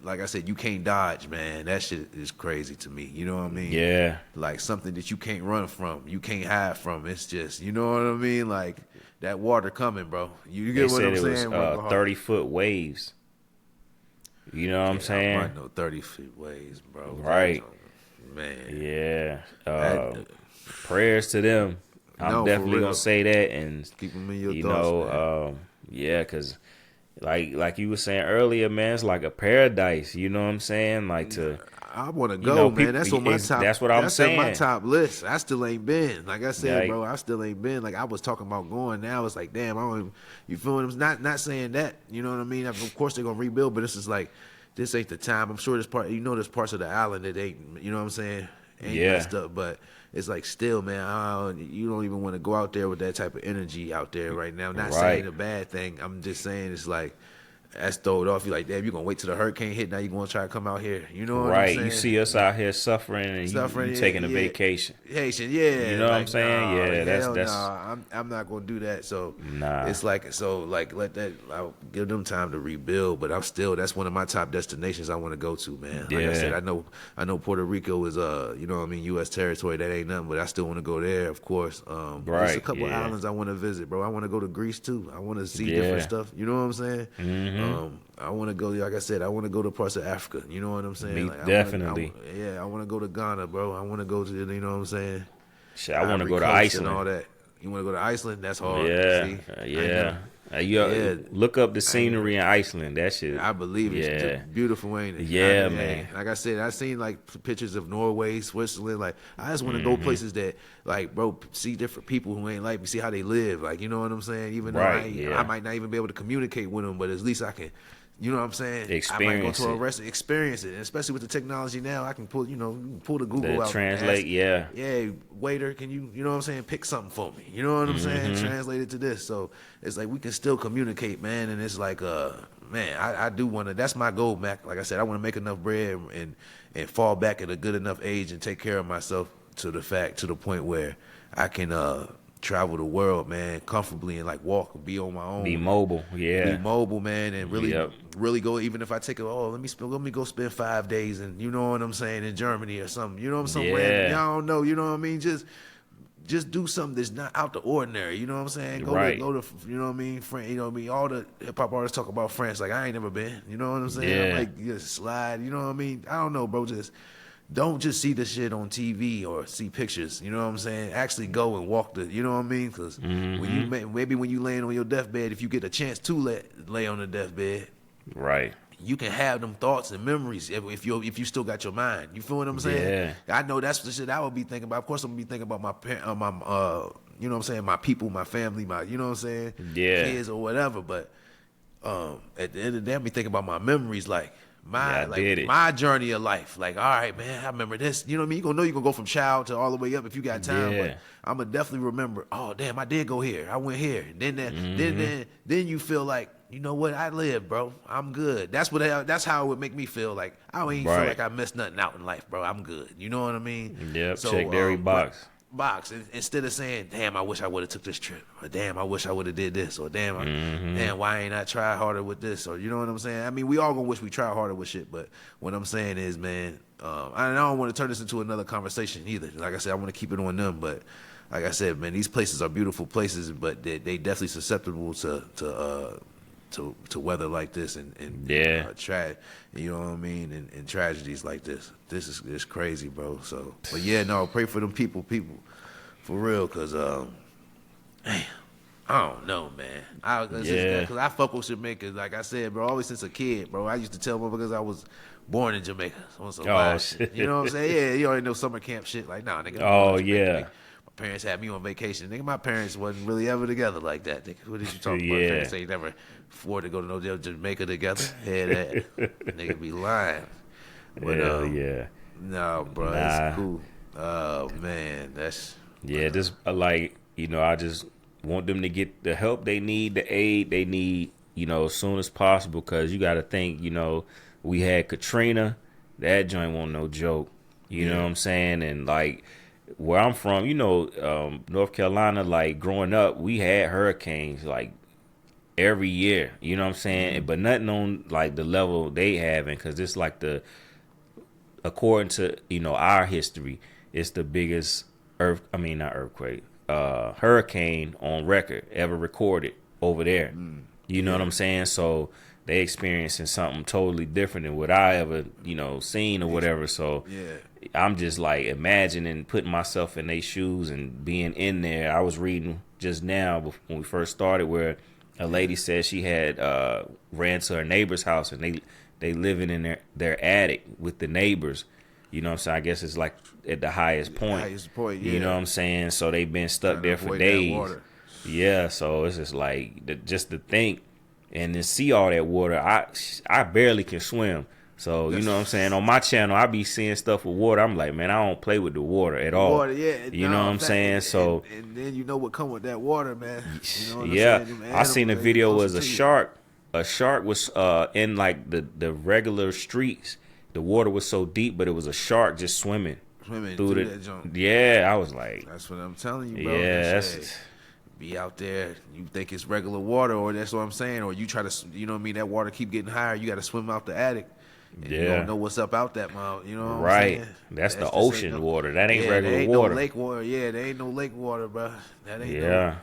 like I said, you can't dodge, man. That shit is crazy to me. You know what I mean? Yeah. Like something that you can't run from, you can't hide from. It's just, you know what I mean? Like that water coming, bro. You get what I'm saying? They said it was 30-foot waves. You know what I'm saying? I know 30-foot waves, bro. Right. Man. Yeah. Prayers to them. I'm definitely gonna say that and keep them in your thoughts, yeah, because like you were saying earlier, man, it's like a paradise. You know what I'm saying? Like I want to go, man. That's on my top. That's what I'm saying. That's on my top list. I still ain't been. Like I said, Like, bro, I still ain't been. Like I was talking about going. Now it's like, damn, I don't. Even, you feel what I'm not saying that. You know what I mean? Of course they're gonna rebuild, but this is like, this ain't the time. I'm sure there's parts of the island that ain't. You know what I'm saying? Ain't messed up, but it's like still, man. You don't even want to go out there with that type of energy out there right now. Not saying a bad thing. I'm just saying it's like. That's throwed off. You're like, damn, you're going to wait till the hurricane hit. Now you're going to try to come out here. You know what I'm saying? You see us out here suffering and you taking a vacation. Vacation, You know what I'm saying? That's I'm not going to do that. So nah. It's like, I'll give them time to rebuild. But that's one of my top destinations I want to go to, man. Like I said, I know Puerto Rico is, you know what I mean, U.S. territory. That ain't nothing, but I still want to go there, of course. There's a couple islands I want to visit, bro. I want to go to Greece, too. I want to see different stuff. You know what I'm saying? Mm-hmm. I want to go, like I said, I want to go to parts of Africa. You know what I'm saying? Definitely. I want to go to Ghana, bro. I want to go to, you know what I'm saying? Shit, I want to go to Iceland. And all that. You want to go to Iceland? That's hard. Look up the scenery in Iceland. That shit. I believe it's just beautiful, ain't it? Yeah, man. Like I said, I seen like pictures of Norway, Switzerland. Like I just want to go places that, like, bro, see different people who ain't like me, see how they live. Like, you know what I'm saying? Even though I might not even be able to communicate with them, but at least I can. You know what I'm saying? Experience I might go to a restaurant, experience it, and especially with the technology now. I can pull the Google out, translate. Waiter, can you know what I'm saying? Pick something for me. You know what I'm saying? Translate it to this. So it's like we can still communicate, man. And it's like, man, I do want to. That's my goal, Mac. Like I said, I want to make enough bread and fall back at a good enough age and take care of myself to the point where I can travel the world, man, comfortably and like walk and be on my own. Be mobile, Be mobile, man, and really go. Even if I take let me go spend 5 days and you know what I'm saying in Germany or something. You know what I'm saying? Y'all don't know. You know what I mean? Just do something that's not out the ordinary. You know what I'm saying? Go to you know what I mean? France. You know what I mean? All the hip hop artists talk about France. Like I ain't never been. You know what I'm saying? Yeah. I'm like just slide. You know what I mean? I don't know, bro. Just. Don't just see the shit on TV or see pictures. You know what I'm saying? Actually go and walk you know what I mean? Because when you laying on your deathbed, if you get a chance to lay on the deathbed, right, you can have them thoughts and memories if you still got your mind. You feel what I'm saying? Yeah. I know that's the shit I would be thinking about. Of course, I'm gonna be thinking about my you know what I'm saying, my people, my family, you know what I'm saying, kids or whatever. But at the end of the day, I'm be thinking about my memories, like. My journey of life. Like, all right, man, I remember this. You know what I mean? You're going to go from child to all the way up if you got time. But I'm going to definitely remember, oh, damn, I did go here. I went here. Then you feel like, you know what? I lived, bro. I'm good. That's how it would make me feel. Like, I don't even feel like I missed nothing out in life, bro. I'm good. You know what I mean? Yep, so, checked every box. Instead of saying, damn, I wish I would have took this trip, or damn, I wish I would have did this, or damn, why ain't I try harder with this, or you know what I'm saying? I mean, we all gonna wish we try harder with shit, but what I'm saying is, man, I don't want to turn this into another conversation either. Like I said, I want to keep it on them, but like I said, man, these places are beautiful places, but they definitely susceptible to weather like this and you know what I mean, and tragedies like this. This is crazy, bro. So, but yeah, no, pray for them people, for real, cause man, I don't know, man. Cause I fuck with Jamaica, like I said, bro. Always since a kid, bro. I used to tell motherfuckers I was born in Jamaica. On some wild shit. You know what I'm saying? Yeah, you already know summer camp shit. Like, nah, nigga. Oh yeah. My parents had me on vacation. Nigga, my parents wasn't really ever together like that. Nigga, what did you talking about? Parents ain't never afford to go to no Jamaica together. Yeah, that nigga be lying. But, no, bro, it's cool. Oh man, that's just like, you know, I just want them to get the help they need, the aid they need, you know, as soon as possible. Because you got to think, you know, we had Katrina. That joint wasn't no joke. You know what I'm saying? And like, where I'm from, you know, North Carolina, like growing up, we had hurricanes like every year, you know what I'm saying? But nothing on like the level they having, because it's like according to, you know, our history, it's the biggest hurricane on record ever recorded over there. You know what I'm saying? So they experiencing something totally different than what I ever, you know, seen or whatever. So I'm just like imagining putting myself in their shoes and being in there. I was reading just now when we first started where a lady said she had ran to her neighbor's house and they living in their attic with the neighbors, You know what I'm saying? I guess it's like at the highest point. Highest point, You know yeah. what I'm saying? So they've been stuck Trying to there for avoid that days. water. Yeah, so it's just like just to think and then see all that water. I barely can swim. So, you know what I'm saying? On my channel, I be seeing stuff with water. I'm like, man, I don't play with the water at all. Water, yeah. You know what I'm saying? So, and then you know what come with that water, man. You know what yeah. I'm saying? Them I seen a animals, they video closer was a to you. shark. A shark was in like the regular streets. The water was so deep, but it was a shark just swimming Swimming through that junk. Yeah, I was like, That's what I'm telling you, bro. yeah, That's be out there, you think it's regular water, or that's what I'm saying, or you try to, you know what I mean, that water keep getting higher, you got to swim out the attic, and you don't know what's up out that mouth, you know what right. I'm saying? That's the just ocean ain't water. That ain't yeah, regular there ain't water. no lake water. Yeah, there ain't no lake water, bro. That ain't Yeah.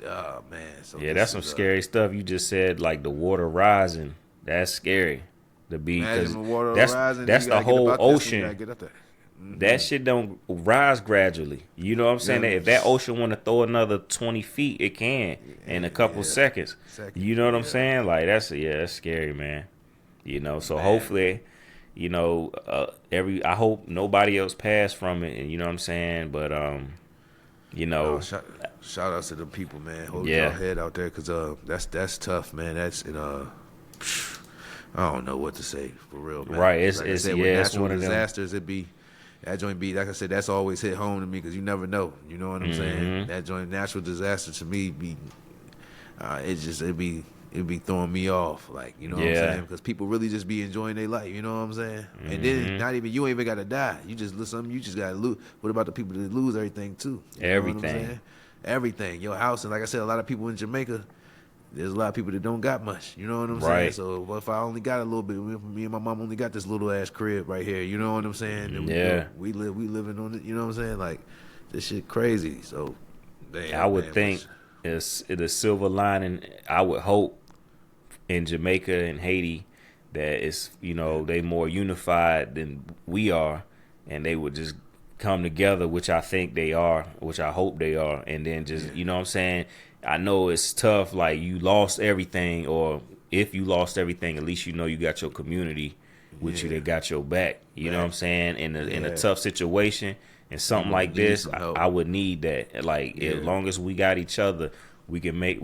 oh, man. So Yeah, this that's some is, scary stuff. You just said like the water rising. That's scary to be because imagine the water that's rising, that's you the gotta get whole up out there, so you ocean. gotta get up there. That shit don't rise gradually. You know what I'm saying? Yeah. If that ocean want to throw another 20 feet, it can in a couple seconds. You know what I'm saying? Like that's scary, man. You know, so hopefully, you know, I hope nobody else passed from it, and you know what I'm saying. But you know, shout outs to the people, man. Hold Yeah. your head out there, cause that's tough, man. That's I don't know what to say for real, man. Right, it's- like I it's- said, yeah, with it's natural one of them. disasters, that joint be like I said, that's always hit home to me because you never know. You know what I'm saying? That joint natural disaster to me be it'd be throwing me off, like, you know what I'm Yeah. saying? Because people really just be enjoying their life, you know what I'm saying? And then not even you ain't even got to die. You just listen, you just got to lose. What about the people that lose everything too? You know what I'm Everything. saying? Everything, your house, and like I said, a lot of people in Jamaica. There's a lot of people that don't got much. You know what I'm saying? Right. So if I only got a little bit, me and my mom only got this little ass crib right here. You know what I'm saying? And Yeah. we living on it. You know what I'm saying? Like this shit crazy. So damn, I would man, think it's the silver lining. I would hope in Jamaica and Haiti that it's, you know, they more unified than we are, and they would just come together, which I think they are, which I hope they are, and then just you know what I'm saying. I know it's tough, like you lost everything, or if you lost everything, at least you know you got your community with you that got your back. You know what I'm saying? In a tough situation and something like need this, some help. I would need that. Like as long as we got each other, we can make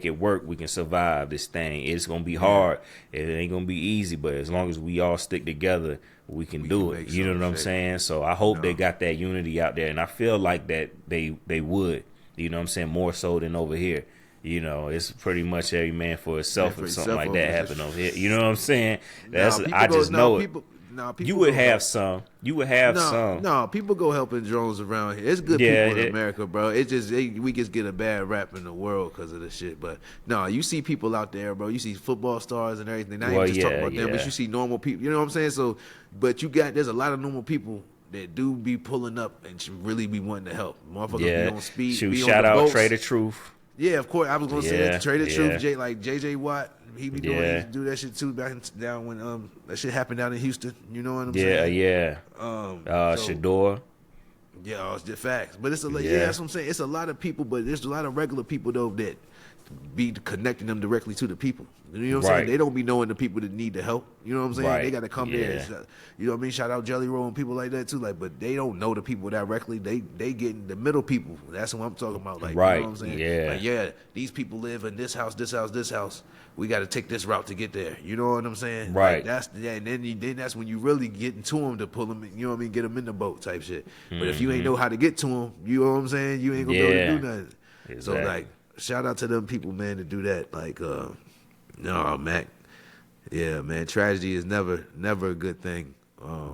it work. We can survive this thing. It's gonna be hard. It ain't gonna be easy, but as long as we all stick together, we can do can it. make You know what I'm something saying? So I hope they got that unity out there, and I feel like that they would. You know what I'm saying? More so than over here. You know, it's pretty much every man for himself for if something himself like that over happened over here. You know what I'm saying? That's people I go- just no, know people, no, it. people You would go have help. some. You would have some. No, people go helping drones around here. It's good Yeah, people in it- America, bro. It's just we just get a bad rap in the world because of this shit. But no, you see people out there, bro. You see football stars and everything. Not Well, even just talking yeah, about them, but yeah. you see normal people. You know what I'm saying? So, but there's a lot of normal people that do be pulling up and should really be wanting to help. Motherfuckers be Yeah. on speed. Shoot, be on shout the out boats. Trader Truth. Yeah, of course. I was gonna say Yeah, that. Trader yeah. Truth, like JJ Watt, he be doing, he Yeah. used to do that shit too down when that shit happened down in Houston. You know what I'm Yeah, saying? yeah. So- Shador. Yeah, it's just facts. But it's yeah, Yeah. that's what I'm saying. It's a lot of people, but there's a lot of regular people though that be connecting them directly to the people. You know what I'm Right. saying? They don't be knowing the people that need the help. You know what I'm saying? Right. They got to come there. Yeah. You know what I mean? Shout out Jelly Roll and people like that too. Like, but they don't know the people directly. They getting the middle people. That's what I'm talking about. Like, Right. You know what I'm saying? Yeah. Like, yeah, these people live in this house, this house, this house. We got to take this route to get there. You know what I'm saying? Right. Like, and then that's when you really get into them to pull them. You know what I mean? Get them in the boat type shit. But if you ain't know how to get to them, you know what I'm saying? You ain't gonna be able Yeah. to do nothing. Exactly. So like, shout out to them people, man, to do that. Like, no, Mac. Yeah, man. Tragedy is never a good thing.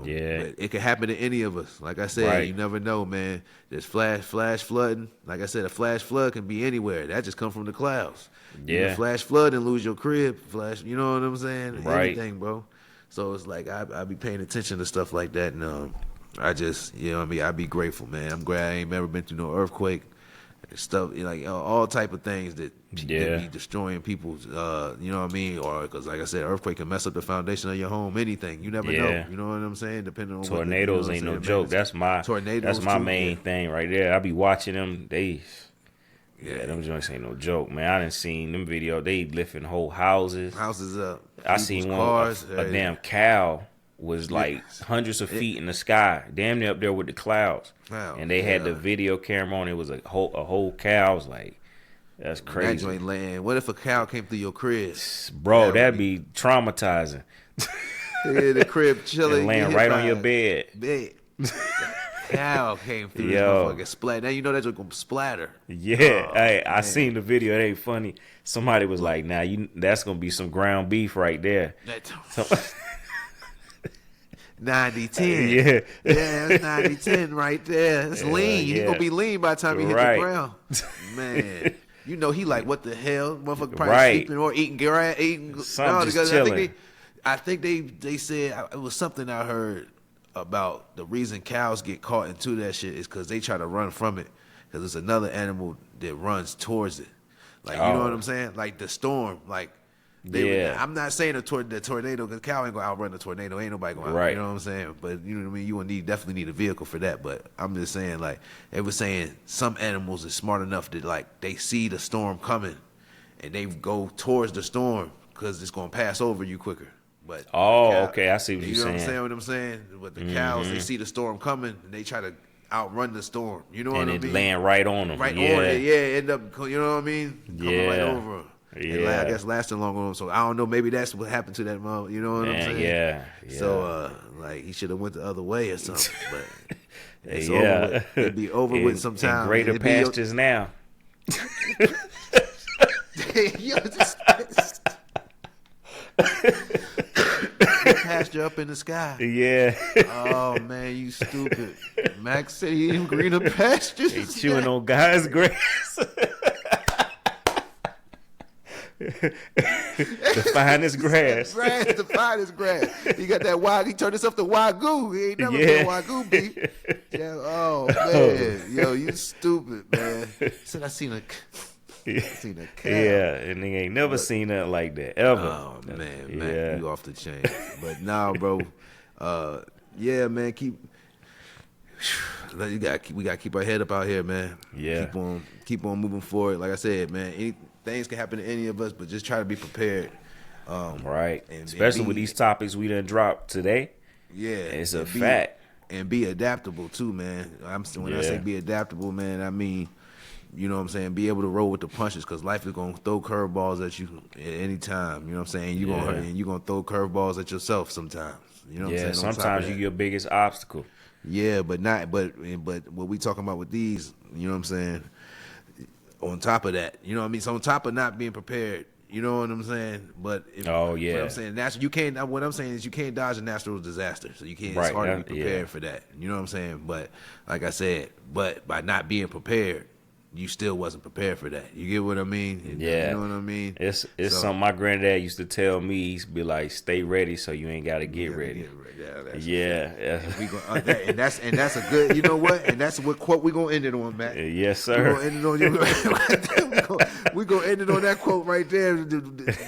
Yeah. But it can happen to any of us. Like I said, Right. you never know, man. There's flash flooding. Like I said, a flash flood can be anywhere. That just come from the clouds. You Yeah. can flash flood and lose your crib. Flash, you know what I'm saying? Right. Anything, bro. So it's like I be paying attention to stuff like that, and I just, you know what I mean? I be grateful, man. I'm glad I ain't never been through no earthquake. Stuff like all type of things that Yeah. be destroying people's, you know what I mean? Or because, like I said, earthquake can mess up the foundation of your home. Anything, you never know. Yeah. You know what I'm saying? Depending on Tornadoes what, ain't you know no what I'm joke. saying? That's my too, main yeah. thing right there. I be watching them. Yeah, Yeah. them joints ain't no joke, man. I done seen them video. They lifting whole houses. Houses up. I seen people's one cars, a damn cow was like hundreds of feet in the sky, damn near up there with the clouds. Wow, And they had the video camera on. It was a whole cow. I was like, that's That crazy. joint land. What if a cow came through your crib? Bro, that'd be traumatizing. In the crib chilling. And laying right on your bed. Cow came through this Yo. motherfucker. Splat. Now you know that's gonna splatter. Yeah. Oh, Hey, I man. seen the video. It ain't funny. Somebody was like, nah, that's gonna be some ground beef right there. So, 90-10. yeah. Yeah, that's 90-10 right there. That's lean. yeah. He gonna be lean by the time he hit Right. the ground. Man. You know he like, what the hell? Motherfucker probably Right. sleeping or eating grass, eating. Something just because chilling. I think they said it was something I heard about the reason cows get caught into that shit is because they try to run from it because it's another animal that runs towards it. Like you know Oh. what I'm saying? Like the storm. Like Yeah. I'm not saying the tornado because cow ain't gonna outrun the tornado. Ain't nobody gonna Right. you know what I'm saying? But you know what I mean. You will definitely need a vehicle for that. But I'm just saying like they were saying some animals is smart enough that like they see the storm coming and they go towards the storm because it's gonna pass over you quicker. But Oh, the cow- okay. I see what you you're know saying. what I'm saying? But the cows they see the storm coming and they try to outrun the storm. You know And what I it mean? land right on them. Right yeah. on it, yeah. End up, you know what I mean? Coming right Yeah. over. Yeah. And I guess lasting long on him. So I don't know. Maybe that's what happened to that mother. You know what I'm Man, saying? yeah. So like he should have went the other way or something. But it's Yeah. over with. It'd be over with sometime. In greater It'd be your- pastures now. Yo, just- pasture up in the sky. Yeah. Oh man, you stupid. Max said he in greener pastures. They chewing on God's grass. The finest grass. Grass, the finest grass. He got that wag. He turned himself to wagyu. He ain't never been wagyu beef. Yeah, oh man, yo, you stupid man. Said I seen a cow. Yeah, and they ain't never seen nothing like that ever. Oh man, Yeah. Mac, you off the chain. But nah, bro. Yeah, man, we gotta keep our head up out here, man. Yeah. keep on moving forward. Like I said, man, things can happen to any of us, but just try to be prepared. Right. and Especially be- with these topics we done dropped today. Yeah, It's a and fact. And be adaptable too, man. When I say Yeah. be adaptable, man, I mean, you know what I'm saying, be able to roll with the punches because life is gonna throw curveballs at you at any time. You know what I'm saying? You're gonna Yeah. hurt and you're gonna throw curveballs at yourself sometimes. You know what Yeah, I'm saying? On top of sometimes that. you your biggest obstacle. Yeah, but what we talking about with these, you know what I'm saying? On top of that, you know what I mean? So on top of not being prepared, you know what I'm saying? But Oh, yeah. what I'm saying, you can't. What I'm saying is you can't dodge a natural disaster, so you can't. Right, It's hard to that- be prepared yeah. for that. You know what I'm saying? But like I said, but by not being prepared, you still wasn't prepared for that. You get what I mean? Yeah. You know what I mean? It's So- something my granddad used to tell me. He used to be like, "Stay ready, so you ain't got to get ready." Yeah, that's Yeah, We go, and that's a good. You know what? And that's what quote we gonna end it on, Matt. yes, We sir. gonna end it on we gonna end it on that quote right there. The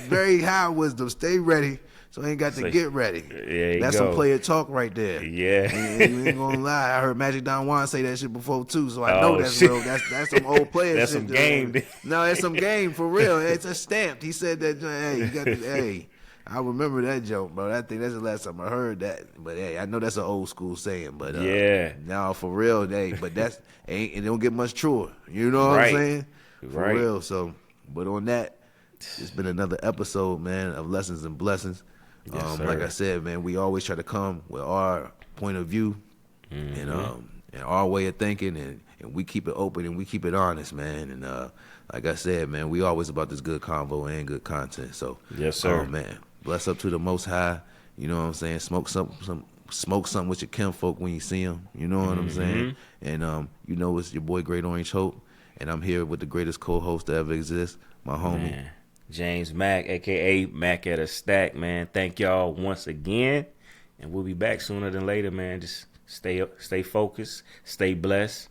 very high wisdom. Stay ready, so ain't got to Say- get ready. There you That's go. some player talk right there. Yeah. You ain't gonna lie. I heard Magic Don Juan say that shit before too, so I Oh, know that's shit. real. That's some old player That's shit. some dude. game. No, it's some game for real. It's a stamped. He said that. Hey, you got to. Hey. I remember that joke, bro. I think that's the last time I heard that. But hey, I know that's an old school saying. But Yeah. now for real, hey, but that's ain't it don't get much truer. You know what Right. I'm saying? For Right. real. So, but on that, it's been another episode, man, of Lessons and Blessings. Yes, Like sir. I said, man, we always try to come with our point of view and our way of thinking, and we keep it open and we keep it honest, man. And like I said, man, we always about this good convo and good content. So, Yes, sir. man, bless up to the Most High. You know what I'm saying? Smoke something with your kinfolk when you see them. You know what I'm saying? And you know it's your boy Great Orange Hope, and I'm here with the greatest co-host that ever exists, my homie. Man. James Mack, aka Mac at a Stack, man. Thank y'all once again, and we'll be back sooner than later, man. Just stay focused, stay blessed.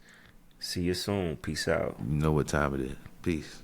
See you soon. Peace out. You know what time it is. Peace.